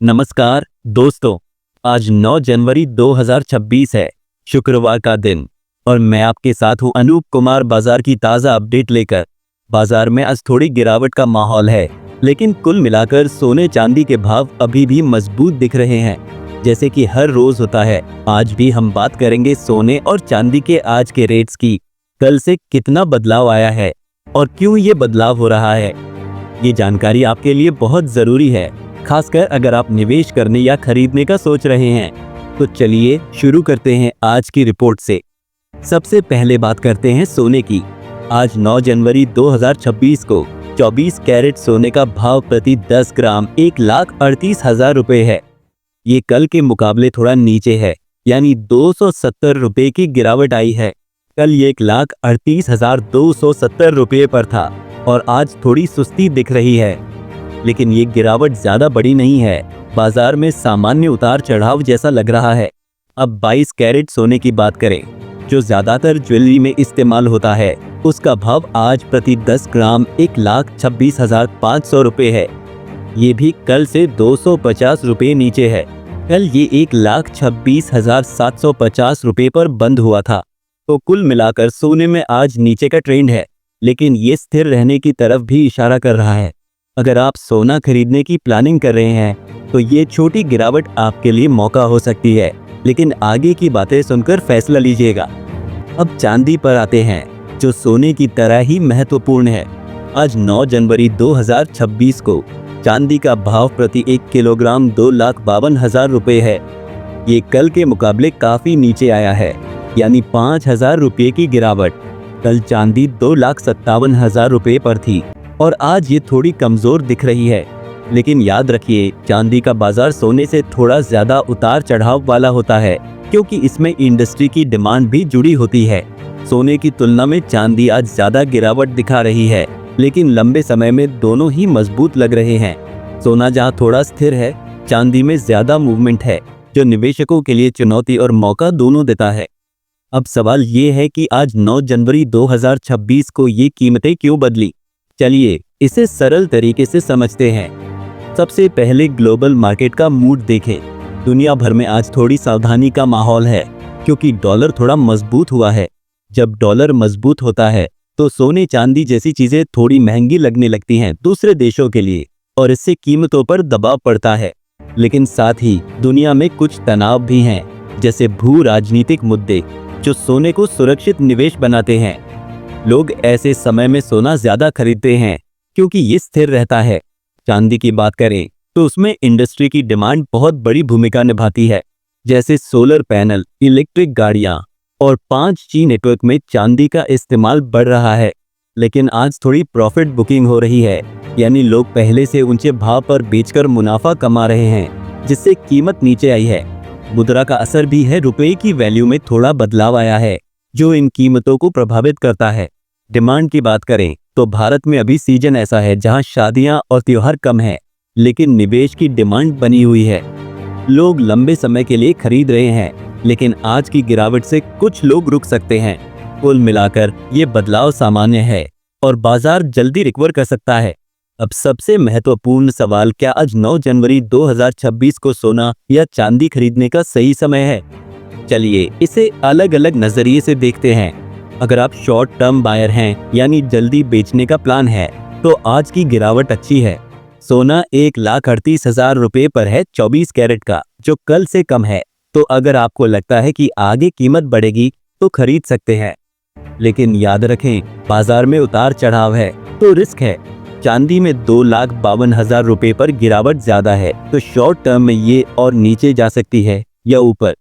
नमस्कार दोस्तों, आज 9 जनवरी 2026 है, शुक्रवार का दिन, और मैं आपके साथ हूं अनूप कुमार बाजार की ताज़ा अपडेट लेकर। बाजार में आज थोड़ी गिरावट का माहौल है, लेकिन कुल मिलाकर सोने चांदी के भाव अभी भी मजबूत दिख रहे हैं। जैसे कि हर रोज होता है, आज भी हम बात करेंगे सोने और चांदी के आज के रेट्स की। कल से कितना बदलाव आया है और क्यों ये बदलाव हो रहा है, ये जानकारी आपके लिए बहुत जरूरी है, खासकर अगर आप निवेश करने या खरीदने का सोच रहे हैं। तो चलिए शुरू करते हैं आज की रिपोर्ट से। सबसे पहले बात करते हैं सोने की। आज 9 जनवरी 2026 को 24 कैरेट सोने का भाव प्रति 10 ग्राम 1,38,000 रुपये है। ये कल के मुकाबले थोड़ा नीचे है, यानी 270 रुपये की गिरावट आई है। कल ये 1,38,270 रुपये पर था और आज थोड़ी सुस्ती दिख रही है, लेकिन ये गिरावट ज्यादा बड़ी नहीं है। बाजार में सामान्य उतार चढ़ाव जैसा लग रहा है। अब 22 कैरेट सोने की बात करें, जो ज्यादातर ज्वेलरी में इस्तेमाल होता है, उसका भाव आज प्रति 10 ग्राम 1,26,500 रुपये है। ये भी कल से 250 रुपये नीचे है। कल ये 1,26,750 रुपये पर बंद हुआ था। तो कुल मिलाकर सोने में आज नीचे का ट्रेंड है, लेकिन ये स्थिर रहने की तरफ भी इशारा कर रहा है। अगर आप सोना खरीदने की प्लानिंग कर रहे हैं तो ये छोटी गिरावट आपके लिए मौका हो सकती है, लेकिन आगे की बातें सुनकर फैसला लीजिएगा। अब चांदी पर आते हैं, जो सोने की तरह ही महत्वपूर्ण है। आज 9 जनवरी 2026 को चांदी का भाव प्रति 1 किलोग्राम 2,52,000 रुपये है। ये कल के मुकाबले काफ़ी नीचे आया है, यानी 5,000 रुपये की गिरावट। कल चांदी 2,57,000 रुपये पर थी और आज ये थोड़ी कमज़ोर दिख रही है। लेकिन याद रखिए, चांदी का बाजार सोने से थोड़ा ज़्यादा उतार चढ़ाव वाला होता है, क्योंकि इसमें इंडस्ट्री की डिमांड भी जुड़ी होती है। सोने की तुलना में चांदी आज ज़्यादा गिरावट दिखा रही है, लेकिन लंबे समय में दोनों ही मजबूत लग रहे हैं। सोना जहाँ थोड़ा स्थिर है, चांदी में ज़्यादा मूवमेंट है, जो निवेशकों के लिए चुनौती और मौका दोनों देता है। अब सवाल ये है कि आज 9 जनवरी 2026 को ये कीमतें क्यों बदली। चलिए इसे सरल तरीके से समझते हैं। सबसे पहले ग्लोबल मार्केट का मूड देखें। दुनिया भर में आज थोड़ी सावधानी का माहौल है, क्योंकि डॉलर थोड़ा मजबूत हुआ है। जब डॉलर मजबूत होता है तो सोने चांदी जैसी चीजें थोड़ी महंगी लगने लगती हैं दूसरे देशों के लिए, और इससे कीमतों पर दबाव पड़ता है। लेकिन साथ ही दुनिया में कुछ तनाव भी हैं, जैसे भू राजनीतिक मुद्दे, जो सोने को सुरक्षित निवेश बनाते हैं। लोग ऐसे समय में सोना ज्यादा खरीदते हैं, क्योंकि ये स्थिर रहता है। चांदी की बात करें तो उसमें इंडस्ट्री की डिमांड बहुत बड़ी भूमिका निभाती है, जैसे सोलर पैनल, इलेक्ट्रिक गाड़ियां और 5G नेटवर्क में चांदी का इस्तेमाल बढ़ रहा है। लेकिन आज थोड़ी प्रॉफिट बुकिंग हो रही है, यानी लोग पहले से ऊंचे भाव पर बेचकर मुनाफा कमा रहे हैं, जिससे कीमत नीचे आई है। मुद्रा का असर भी है, रुपए की वैल्यू में थोड़ा बदलाव आया है, जो इन कीमतों को प्रभावित करता है। डिमांड की बात करें तो भारत में अभी सीजन ऐसा है जहां शादियां और त्योहार कम है, लेकिन निवेश की डिमांड बनी हुई है। लोग लंबे समय के लिए खरीद रहे हैं, लेकिन आज की गिरावट से कुछ लोग रुक सकते हैं। कुल मिलाकर ये बदलाव सामान्य है और बाजार जल्दी रिकवर कर सकता है। अब सबसे महत्वपूर्ण सवाल, क्या आज 9 जनवरी 2026 को सोना या चांदी खरीदने का सही समय है? चलिए इसे अलग अलग नजरिए से देखते हैं। अगर आप शॉर्ट टर्म बायर हैं, यानी जल्दी बेचने का प्लान है, तो आज की गिरावट अच्छी है। सोना 1,38,000 रुपये पर है 24 कैरेट का, जो कल से कम है। तो अगर आपको लगता है कि आगे कीमत बढ़ेगी तो खरीद सकते हैं, लेकिन याद रखें, बाजार में उतार चढ़ाव है तो रिस्क है। चांदी में 2,52,000 रुपये पर गिरावट ज्यादा है, तो शॉर्ट टर्म में ये और नीचे जा सकती है या ऊपर।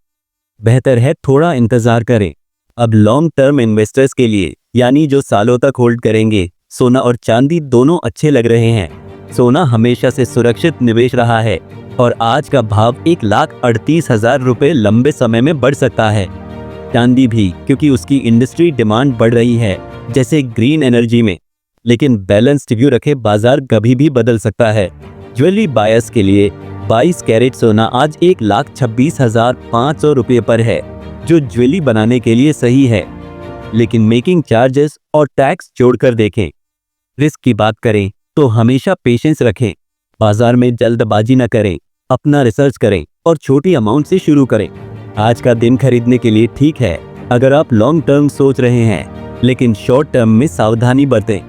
बेहतर है थोड़ा इंतजार करें। अब लॉन्ग टर्म इन्वेस्टर्स के लिए, यानी जो सालों तक होल्ड करेंगे, सोना और चांदी दोनों अच्छे लग रहे हैं। सोना हमेशा से सुरक्षित निवेश रहा है और आज का भाव 1,38,000 रुपये लंबे समय में बढ़ सकता है। चांदी भी, क्योंकि उसकी इंडस्ट्री डिमांड बढ़ रही है, जैसे ग्रीन एनर्जी में। लेकिन बैलेंस्ड व्यू रखे, बाजार कभी भी बदल सकता है। ज्वेलरी बायर्स के लिए 22 कैरेट सोना आज 1,26,500 रुपये पर है, जो ज्वेलरी बनाने के लिए सही है, लेकिन मेकिंग चार्जेस और टैक्स जोड़कर देखें। रिस्क की बात करें तो हमेशा पेशेंस रखें, बाजार में जल्दबाजी न करें। अपना रिसर्च करें और छोटी अमाउंट से शुरू करें। आज का दिन खरीदने के लिए ठीक है अगर आप लॉन्ग टर्म सोच रहे हैं, लेकिन शॉर्ट टर्म में सावधानी बरतें।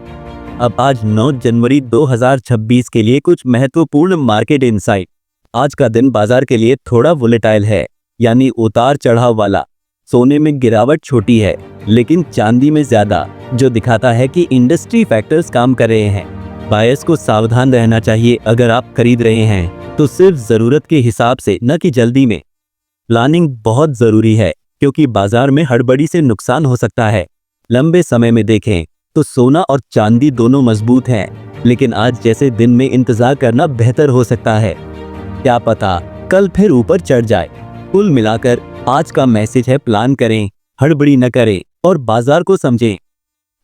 अब आज 9 जनवरी 2026 के लिए कुछ महत्वपूर्ण मार्केट इनसाइट। आज का दिन बाजार के लिए थोड़ा वोलेटाइल है, यानी उतार चढ़ाव वाला। सोने में गिरावट छोटी है, लेकिन चांदी में ज्यादा, जो दिखाता है कि इंडस्ट्री फैक्टर्स काम कर रहे हैं। बायर्स को सावधान रहना चाहिए। अगर आप खरीद रहे हैं तो सिर्फ जरूरत के हिसाब से, न कि जल्दी में। प्लानिंग बहुत जरूरी है, क्योंकि बाजार में हड़बड़ी से नुकसान हो सकता है। लंबे समय में देखें तो सोना और चांदी दोनों मजबूत हैं, लेकिन आज जैसे दिन में इंतजार करना बेहतर हो सकता है। क्या पता कल फिर ऊपर चढ़ जाए। कुल मिलाकर आज का मैसेज है, प्लान करें, हड़बड़ी न करें और बाजार को समझें।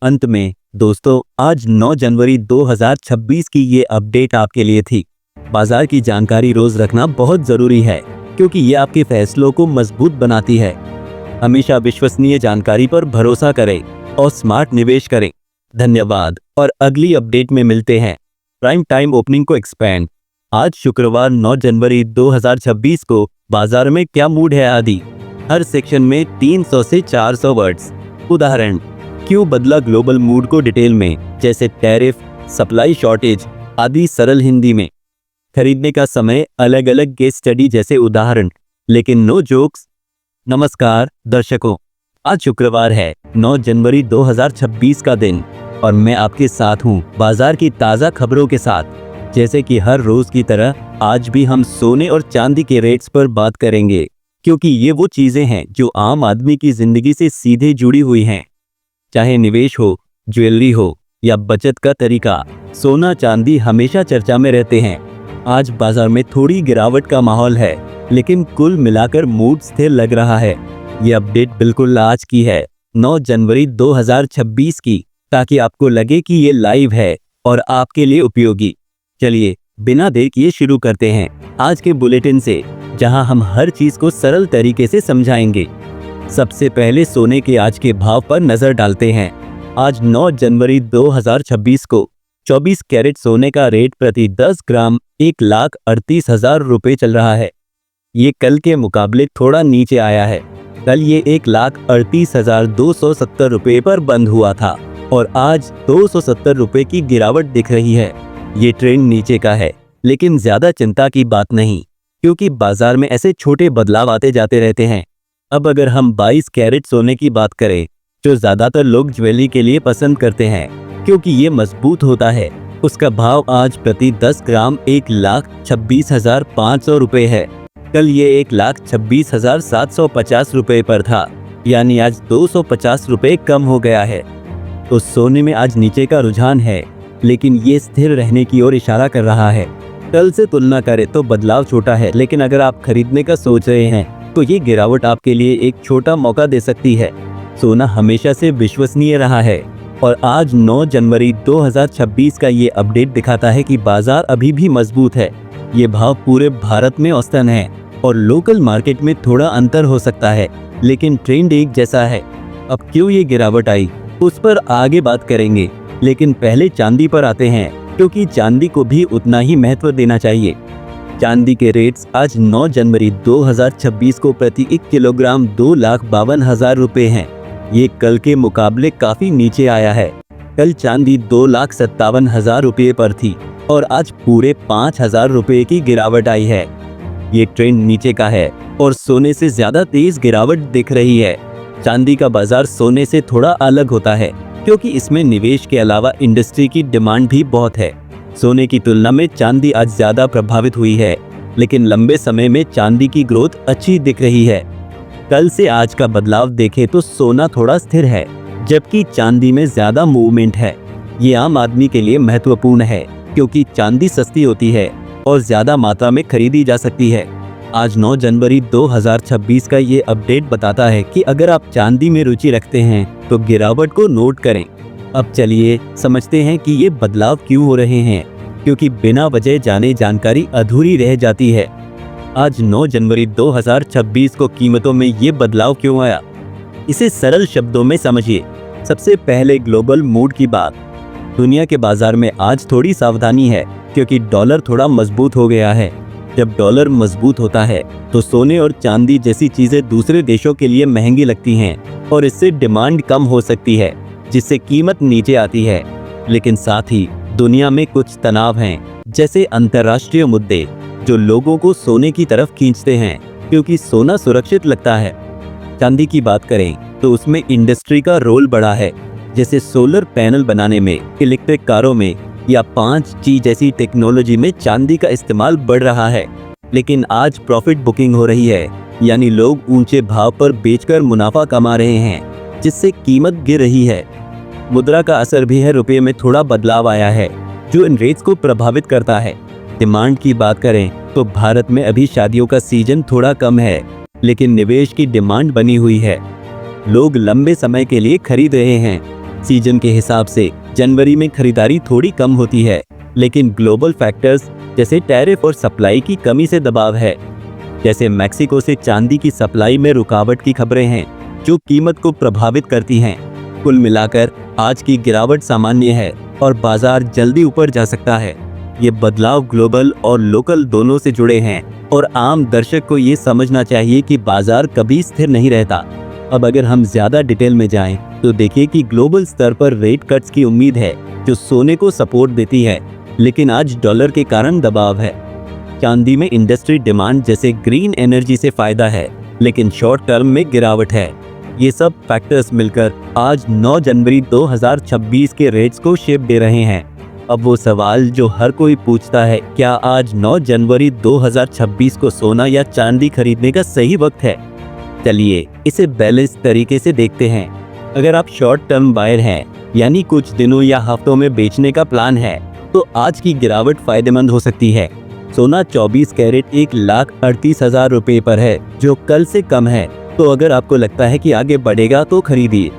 अंत में दोस्तों, आज 9 जनवरी 2026 की ये अपडेट आपके लिए थी। बाजार की जानकारी रोज रखना बहुत जरूरी है, क्योंकि ये आपके फैसलों को मजबूत बनाती है। हमेशा विश्वसनीय जानकारी पर भरोसा करें और स्मार्ट निवेश करें। धन्यवाद और अगली अपडेट में मिलते हैं। प्राइम टाइम ओपनिंग को एक्सपैंड। आज शुक्रवार 9 जनवरी 2026 को बाजार में क्या मूड है आदि। हर सेक्शन में 300 से 400 वर्ड्स। उदाहरण, क्यों बदला ग्लोबल मूड को डिटेल में, जैसे टैरिफ, सप्लाई शॉर्टेज आदि सरल हिंदी में। खरीदने का समय अलग अलग केस स्टडी जैसे उदाहरण, लेकिन नो जोक्स। नमस्कार दर्शकों, आज शुक्रवार है 9 जनवरी 2026 का दिन और मैं आपके साथ हूं बाजार की ताज़ा खबरों के साथ। जैसे कि हर रोज की तरह आज भी हम सोने और चांदी के रेट्स पर बात करेंगे, क्योंकि ये वो चीजें हैं जो आम आदमी की जिंदगी से सीधे जुड़ी हुई हैं। चाहे निवेश हो, ज्वेलरी हो या बचत का तरीका, सोना चांदी हमेशा चर्चा में रहते हैं। आज बाजार में थोड़ी गिरावट का माहौल है, लेकिन कुल मिलाकर मूड स्थिर लग रहा है। ये अपडेट बिल्कुल आज की है, 9 जनवरी 2026 की, ताकि आपको लगे कि ये लाइव है और आपके लिए उपयोगी। चलिए बिना देर किए शुरू करते हैं आज के बुलेटिन से, जहां हम हर चीज को सरल तरीके से समझाएंगे। सबसे पहले सोने के आज के भाव पर नजर डालते हैं। आज 9 जनवरी 2026 को 24 कैरेट सोने का रेट प्रति 10 ग्राम 1,38,000 रुपये चल रहा है। ये कल के मुकाबले थोड़ा नीचे आया है। कल ये 1,38,270 रुपये पर बंद हुआ था और आज 270 रुपये की गिरावट दिख रही है। ये ट्रेंड नीचे का है, लेकिन ज्यादा चिंता की बात नहीं, क्योंकि बाजार में ऐसे छोटे बदलाव आते जाते रहते हैं। अब अगर हम 22 कैरेट सोने की बात करें, जो ज्यादातर लोग ज्वेलरी के लिए पसंद करते हैं क्योंकि ये मजबूत होता है, उसका भाव आज प्रति 10 ग्राम 1,26,500 रुपये है। कल ये 1,26,750 रुपये पर था, यानी आज 250 रुपये कम हो गया है। तो सोने में आज नीचे का रुझान है, लेकिन ये स्थिर रहने की ओर इशारा कर रहा है। कल से तुलना करें तो बदलाव छोटा है, लेकिन अगर आप खरीदने का सोच रहे हैं तो ये गिरावट आपके लिए एक छोटा मौका दे सकती है। सोना हमेशा से विश्वसनीय रहा है और आज 9 जनवरी 2026 का ये अपडेट दिखाता है कि बाजार अभी भी मजबूत है। ये भाव पूरे भारत में औसतन है और लोकल मार्केट में थोड़ा अंतर हो सकता है, लेकिन ट्रेंड एक जैसा है। अब क्यों ये गिरावट आई, उस पर आगे बात करेंगे, लेकिन पहले चांदी पर आते हैं, क्योंकि चांदी को भी उतना ही महत्व देना चाहिए। चांदी के रेट्स आज 9 जनवरी 2026 को प्रति 1 किलोग्राम 2,52,000 रुपये हैं। ये कल के मुकाबले काफी नीचे आया है। कल चांदी 2,57,000 रुपये पर थी और आज पूरे 5,000 रुपये की गिरावट आई है। ये ट्रेंड नीचे का है और सोने से ज्यादा तेज गिरावट दिख रही है। चांदी का बाजार सोने से थोड़ा अलग होता है, क्योंकि इसमें निवेश के अलावा इंडस्ट्री की डिमांड भी बहुत है। सोने की तुलना में चांदी आज ज्यादा प्रभावित हुई है, लेकिन लंबे समय में चांदी की ग्रोथ अच्छी दिख रही है। कल से आज का बदलाव देखें तो सोना थोड़ा स्थिर है, जबकि चांदी में ज्यादा मूवमेंट है। ये आम आदमी के लिए महत्वपूर्ण है, क्योंकि चांदी सस्ती होती है और ज्यादा मात्रा में खरीदी जा सकती है। आज 9 जनवरी 2026 का ये अपडेट बताता है कि अगर आप चांदी में रुचि रखते हैं तो गिरावट को नोट करें। अब चलिए समझते हैं कि ये बदलाव क्यों हो रहे हैं, क्योंकि बिना वजह जाने जानकारी अधूरी रह जाती है। आज 9 जनवरी 2026 को कीमतों में ये बदलाव क्यों आया, इसे सरल शब्दों में समझिए। सबसे पहले ग्लोबल मूड की बात। दुनिया के बाजार में आज थोड़ी सावधानी है, क्योंकि डॉलर थोड़ा मजबूत हो गया है। जब डॉलर मजबूत होता है तो सोने और चांदी जैसी चीजें दूसरे देशों के लिए महंगी लगती हैं और इससे डिमांड कम हो सकती है, जिससे कीमत नीचे आती है। लेकिन साथ ही दुनिया में कुछ तनाव हैं, जैसे अंतर्राष्ट्रीय मुद्दे जो लोगों को सोने की तरफ खींचते हैं, क्योंकि सोना सुरक्षित लगता है। चांदी की बात करें तो उसमें इंडस्ट्री का रोल बड़ा है, जैसे सोलर पैनल बनाने में, इलेक्ट्रिक कारों में या 5G जैसी टेक्नोलॉजी में चांदी का इस्तेमाल बढ़ रहा है। लेकिन आज प्रॉफिट बुकिंग हो रही है, यानी लोग ऊंचे भाव पर बेचकर मुनाफा कमा रहे हैं, जिससे कीमत गिर रही है। मुद्रा का असर भी है, रुपये में थोड़ा बदलाव आया है जो इन रेट्स को प्रभावित करता है। डिमांड की बात करें तो भारत में अभी शादियों का सीजन थोड़ा कम है, लेकिन निवेश की डिमांड बनी हुई है। लोग लंबे समय के लिए खरीद रहे हैं। सीजन के हिसाब से जनवरी में खरीदारी थोड़ी कम होती है, लेकिन ग्लोबल फैक्टर्स जैसे टैरिफ और सप्लाई की कमी से दबाव है। जैसे मैक्सिको से चांदी की सप्लाई में रुकावट की खबरें हैं, जो कीमत को प्रभावित करती हैं। कुल मिलाकर आज की गिरावट सामान्य है और बाजार जल्दी ऊपर जा सकता है। ये बदलाव ग्लोबल और लोकल दोनों से जुड़े हैं और आम दर्शक को ये समझना चाहिए कि बाजार कभी स्थिर नहीं रहता। अब अगर हम ज्यादा डिटेल में जाएं तो देखिए कि ग्लोबल स्तर पर रेट कट्स की उम्मीद है, जो सोने को सपोर्ट देती है, लेकिन आज डॉलर के कारण दबाव है। चांदी में इंडस्ट्री डिमांड जैसे ग्रीन एनर्जी से फायदा है, लेकिन शॉर्ट टर्म में गिरावट है। ये सब फैक्टर्स मिलकर आज 9 जनवरी 2026 के रेट्स को शेप दे रहे हैं। अब वो सवाल जो हर कोई पूछता है, क्या आज 9 जनवरी 2026 को सोना या चांदी खरीदने का सही वक्त है? चलिए इसे बैलेंस तरीके से देखते हैं। अगर आप शॉर्ट टर्म बायर हैं, यानी कुछ दिनों या हफ्तों में बेचने का प्लान है, तो आज की गिरावट फायदेमंद हो सकती है। सोना 24 कैरेट 1,38,000 रुपये पर है, जो कल से कम है, तो अगर आपको लगता है कि आगे बढ़ेगा तो खरीदिए।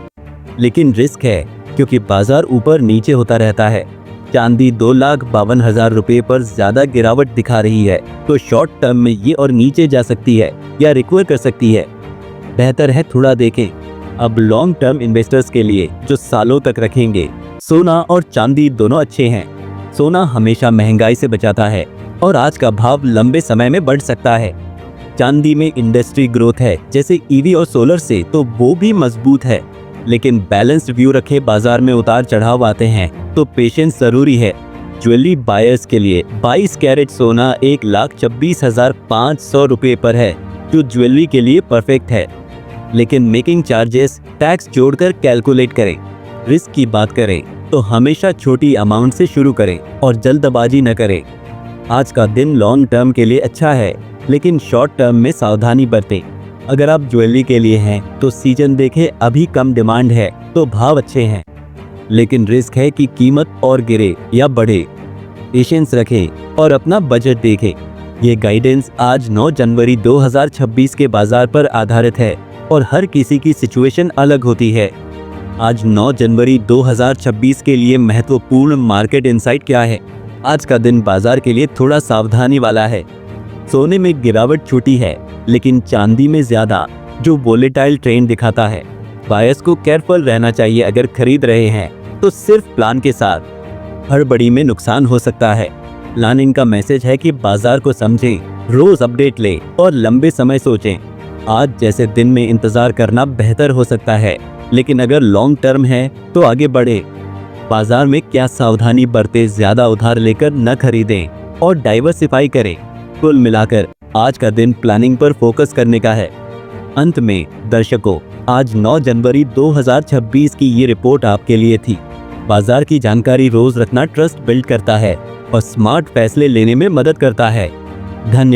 लेकिन रिस्क है, क्योंकि बाजार ऊपर नीचे होता रहता है। चांदी 2,52,000 रुपये पर ज्यादा गिरावट दिखा रही है, तो शॉर्ट टर्म में ये और नीचे जा सकती है या रिकवर कर सकती है। बेहतर है थोड़ा देखें। अब लॉन्ग टर्म इन्वेस्टर्स के लिए, जो सालों तक रखेंगे, सोना और चांदी दोनों अच्छे हैं। सोना हमेशा महंगाई से बचाता है और आज का भाव लंबे समय में बढ़ सकता है। चांदी में इंडस्ट्री ग्रोथ है, जैसे ईवी और सोलर से, तो वो भी मजबूत है। लेकिन बैलेंस्ड व्यू रखे, बाजार में उतार चढ़ाव आते हैं तो पेशेंस जरूरी है। ज्वेलरी बायर्स के लिए 22 कैरेट सोना 1,26,500 रुपये पर है, जो ज्वेलरी के लिए परफेक्ट है। लेकिन मेकिंग चार्जेस, टैक्स जोड़कर कैलकुलेट करें। रिस्क की बात करें तो हमेशा छोटी अमाउंट से शुरू करें और जल्दबाजी न करें। आज का दिन लॉन्ग टर्म के लिए अच्छा है, लेकिन शॉर्ट टर्म में सावधानी बरतें। अगर आप ज्वेलरी के लिए हैं तो सीजन देखें, अभी कम डिमांड है तो भाव अच्छे हैं, लेकिन रिस्क है कि कीमत और गिरे या बढ़े। पेशेंस रखें और अपना बजट देखें। ये गाइडेंस आज 9 जनवरी 2026 के बाजार पर आधारित है और हर किसी की सिचुएशन अलग होती है। आज 9 जनवरी 2026 के लिए महत्वपूर्ण मार्केट इनसाइट क्या है? आज का दिन बाजार के लिए थोड़ा सावधानी वाला है। सोने में गिरावट छोटी है, लेकिन चांदी में ज्यादा, जो वोलेटाइल ट्रेंड दिखाता है। बायर्स को केयरफुल रहना चाहिए। अगर खरीद रहे हैं तो सिर्फ प्लान के साथ। हड़बड़ी में नुकसान हो सकता है। प्लानिंग का मैसेज है कि बाजार को समझें, रोज अपडेट लें और लंबे समय सोचें। आज जैसे दिन में इंतजार करना बेहतर हो सकता है, लेकिन अगर लॉन्ग टर्म है तो आगे बढ़े। बाजार में क्या सावधानी बरते, ज्यादा उधार लेकर न खरीदें और डाइवर्सिफाई करें। कुल मिलाकर आज का दिन प्लानिंग पर फोकस करने का है। अंत में दर्शकों, आज 9 जनवरी 2026 की ये रिपोर्ट आपके लिए थी। बाजार की जानकारी रोज रखना ट्रस्ट बिल्ड करता है और स्मार्ट फैसले लेने में मदद करता है। धन्यवाद।